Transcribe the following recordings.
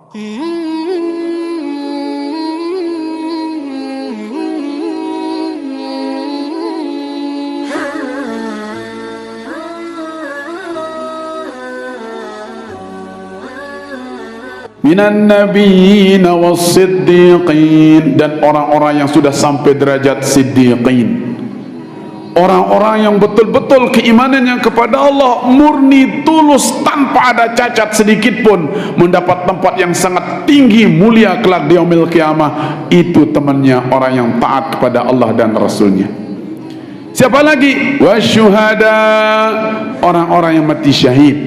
Minan nabiyyin was-siddiqin, dan orang-orang yang sudah sampai derajat siddiqin, orang-orang yang betul-betul keimanannya kepada Allah murni, tulus, tanpa ada cacat sedikit pun, mendapat tempat yang sangat tinggi, mulia kelak di yaumil qiyamah. Itu temannya orang yang taat kepada Allah dan Rasulnya. Siapa lagi? Wasyuhada, orang-orang yang mati syahid,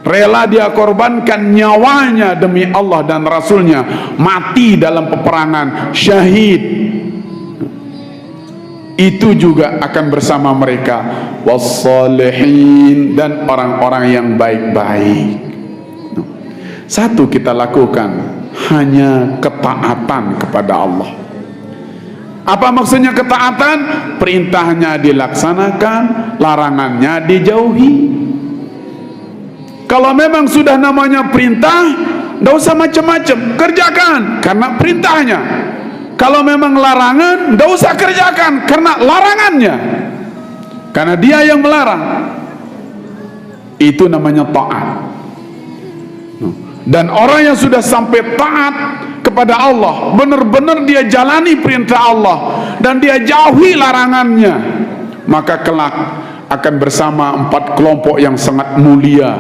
rela dia korbankan nyawanya demi Allah dan Rasulnya, mati dalam peperangan, syahid. Itu juga akan bersama mereka. Wassalihin, dan orang-orang yang baik-baik. Satu kita lakukan, hanya ketaatan kepada Allah. Apa maksudnya ketaatan? Perintahnya dilaksanakan, larangannya dijauhi. Kalau memang sudah namanya perintah, tidak usah macam-macam, kerjakan karena perintahnya. Kalau memang larangan, tidak usah kerjakan karena larangannya, karena dia yang melarang. Itu namanya taat. Dan orang yang sudah sampai taat kepada Allah, benar-benar dia jalani perintah Allah dan dia jauhi larangannya, maka kelak akan bersama 4 kelompok yang sangat mulia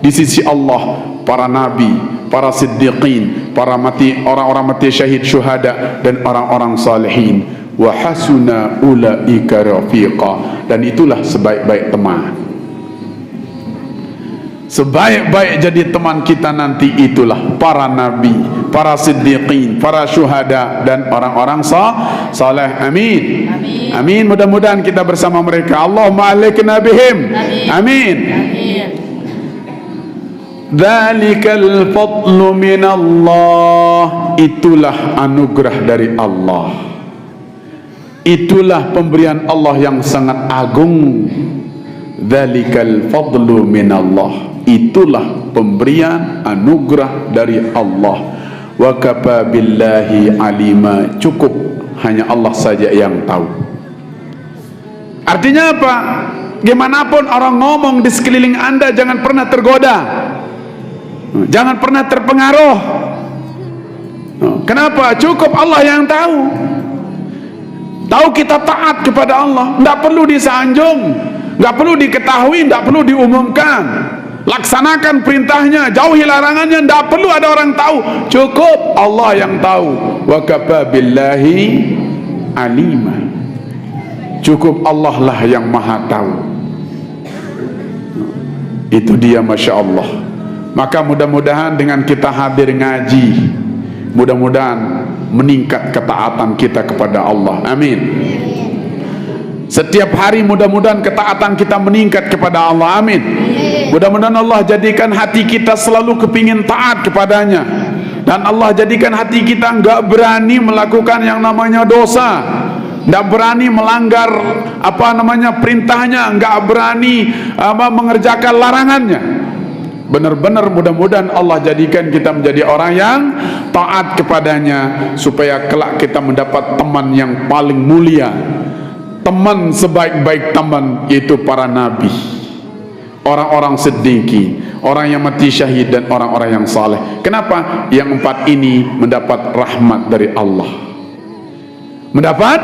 di sisi Allah: para nabi, para siddiqin, para mati, orang-orang mati syahid, syuhada, dan orang-orang salihin. Wa hasuna ulaika rafiqa, dan itulah sebaik-baik teman. Sebaik-baik jadi teman kita nanti itulah para nabi, para siddiqin, para syuhada, dan orang-orang saleh. Amin. Amin. Amin. Mudah-mudahan kita bersama mereka. Allahumma alikna bihim. Amin. Amin. Dzalikal fadlu minallah, itulah anugerah dari Allah, itulah pemberian Allah yang sangat agung. Dzalikal fadlu minallah, itulah pemberian anugerah dari Allah. Wa kafa billahi alima, cukup hanya Allah saja yang tahu. Artinya apa? Gimana pun orang ngomong di sekeliling Anda, jangan pernah tergoda, jangan pernah terpengaruh. Kenapa? Cukup Allah yang tahu. Tahu kita taat kepada Allah, tidak perlu disanjung, tidak perlu diketahui, tidak perlu diumumkan. Laksanakan perintahnya, jauhi larangannya, tidak perlu ada orang tahu. Cukup Allah yang tahu. Wa kafa billahi alima, cukup Allah lah yang maha tahu. Itu dia, Masya Allah. Maka mudah-mudahan dengan kita hadir ngaji, mudah-mudahan meningkat ketaatan kita kepada Allah. Amin. Setiap hari mudah-mudahan ketaatan kita meningkat kepada Allah. Amin. Mudah-mudahan Allah jadikan hati kita selalu kepingin taat kepadanya, dan Allah jadikan hati kita enggak berani melakukan yang namanya dosa, enggak berani melanggar perintahnya, enggak berani mengerjakan larangannya. Benar-benar mudah-mudahan Allah jadikan kita menjadi orang yang taat kepadanya, supaya kelak kita mendapat teman yang paling mulia. Teman sebaik-baik teman yaitu para nabi, orang-orang siddiqin, orang yang mati syahid, dan orang-orang yang saleh. Kenapa? Yang 4 ini mendapat rahmat dari Allah, mendapat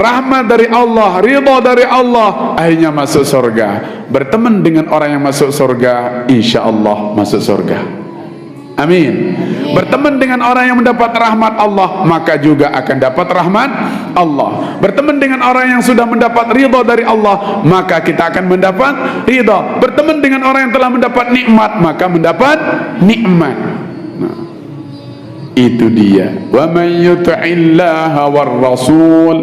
rahmat dari Allah, ridha dari Allah, akhirnya masuk surga. Berteman dengan orang yang masuk surga, insya Allah masuk surga. Amin. Berteman dengan orang yang mendapat rahmat Allah, maka juga akan dapat rahmat Allah. Berteman dengan orang yang sudah mendapat ridha dari Allah, maka kita akan mendapat ridha. Berteman dengan orang yang telah mendapat nikmat, maka mendapat nikmat. Nah, itu dia. Wa man yuti'illaha war rasul,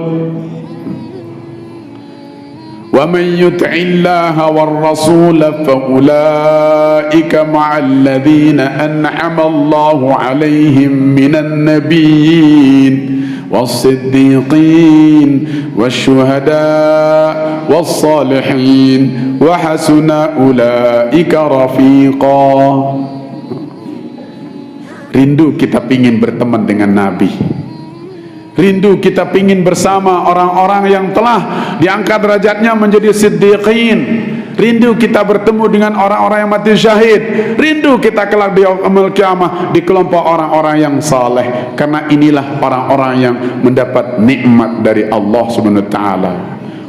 وَمَنْ يُطِعِ اللَّهَ وَالرَّسُولَ فَأُولَئِكَ مَعَ الَّذِينَ أَنْعَمَ اللَّهُ عَلَيْهِمْ مِنَ النَّبِيِّينَ وَالصِّدِّيقِينَ وَالشُّهَدَاءِ وَالصَّالِحِينَ وَحَسُنَ أُولَئِكَ رَفِيقًا. Rindu kita pingin berteman dengan Nabi. Rindu kita pingin bersama orang-orang yang telah diangkat derajatnya menjadi siddiqin. Rindu kita bertemu dengan orang-orang yang mati syahid. Rindu kita kelak di yaumul qiyamah di kelompok orang-orang yang saleh. Karena inilah orang-orang yang mendapat nikmat dari Allah Subhanahu wa taala.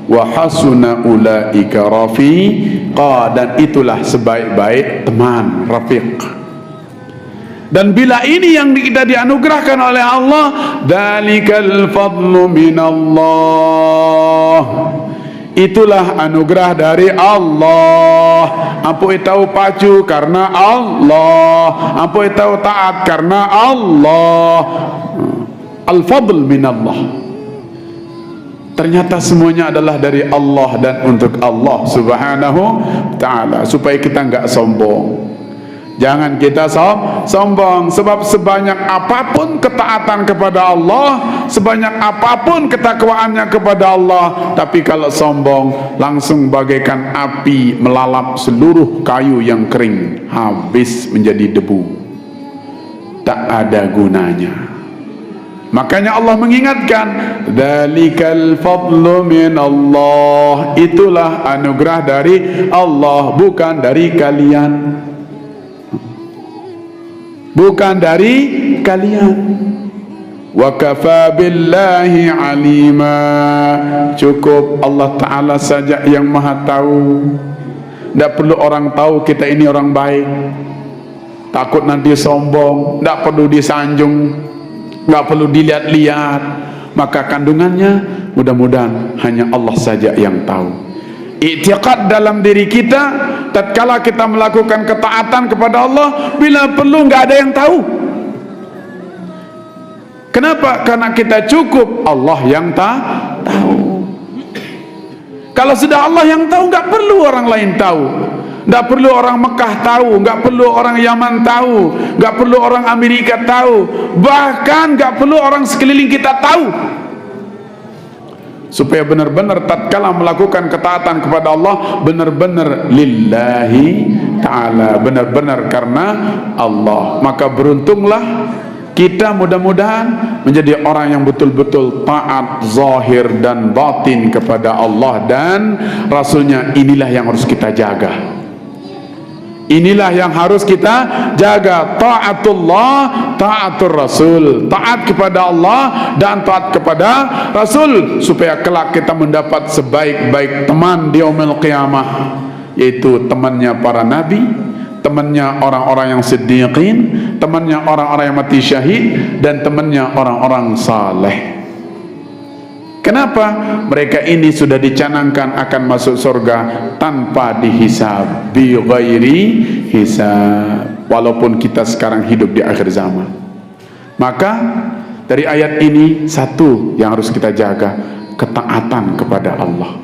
Wa hasuna ulaika rafiqa, dan itulah sebaik-baik teman, rafiq. Dan bila ini yang kita dianugerahkan oleh Allah, dzalikal fadlu minallah, itulah anugerah dari Allah. Ampun tahu pacu karena Allah, ampun tahu taat karena Allah. Al-fadl minallah. Ternyata semuanya adalah dari Allah dan untuk Allah Subhanahu wa ta'ala, supaya kita enggak sombong. Jangan kita sombong, sebab sebanyak apapun ketaatan kepada Allah, sebanyak apapun ketakwaannya kepada Allah, tapi kalau sombong langsung bagaikan api melalap seluruh kayu yang kering, habis menjadi debu, tak ada gunanya. Makanya Allah mengingatkan, dzalikal fadlu minallah, itulah anugerah dari Allah, bukan dari kalian, bukan dari kalian. Wa kafa billahi alima, cukup Allah Ta'ala saja yang maha tahu. Tidak perlu orang tahu kita ini orang baik, takut nanti sombong, tidak perlu disanjung, tidak perlu dilihat-lihat. Maka kandungannya mudah-mudahan hanya Allah saja yang tahu. I'tiqad dalam diri kita, tatkala kita melakukan ketaatan kepada Allah, bila perlu nggak ada yang tahu. Kenapa? Karena kita cukup Allah yang tahu. Kalau sudah Allah yang tahu, nggak perlu orang lain tahu, nggak perlu orang Mekah tahu, nggak perlu orang Yaman tahu, nggak perlu orang Amerika tahu, bahkan nggak perlu orang sekeliling kita tahu. Supaya benar-benar tatkala melakukan ketaatan kepada Allah, benar-benar lillahi ta'ala, benar-benar karena Allah. Maka beruntunglah kita, mudah-mudahan menjadi orang yang betul-betul taat zahir dan batin kepada Allah dan Rasulnya. Inilah yang harus kita jaga. Inilah yang harus kita jaga, taatullah, taatur Rasul, taat kepada Allah dan taat kepada Rasul, supaya kelak kita mendapat sebaik-baik teman di yaumil qiyamah, yaitu temannya para nabi, temannya orang-orang yang siddiqin, temannya orang-orang yang mati syahid, dan temannya orang-orang saleh. Kenapa? Mereka ini sudah dicanangkan akan masuk surga tanpa dihisab, bi ghairi hisab, walaupun kita sekarang hidup di akhir zaman. Maka dari ayat ini satu yang harus kita jaga, ketaatan kepada Allah.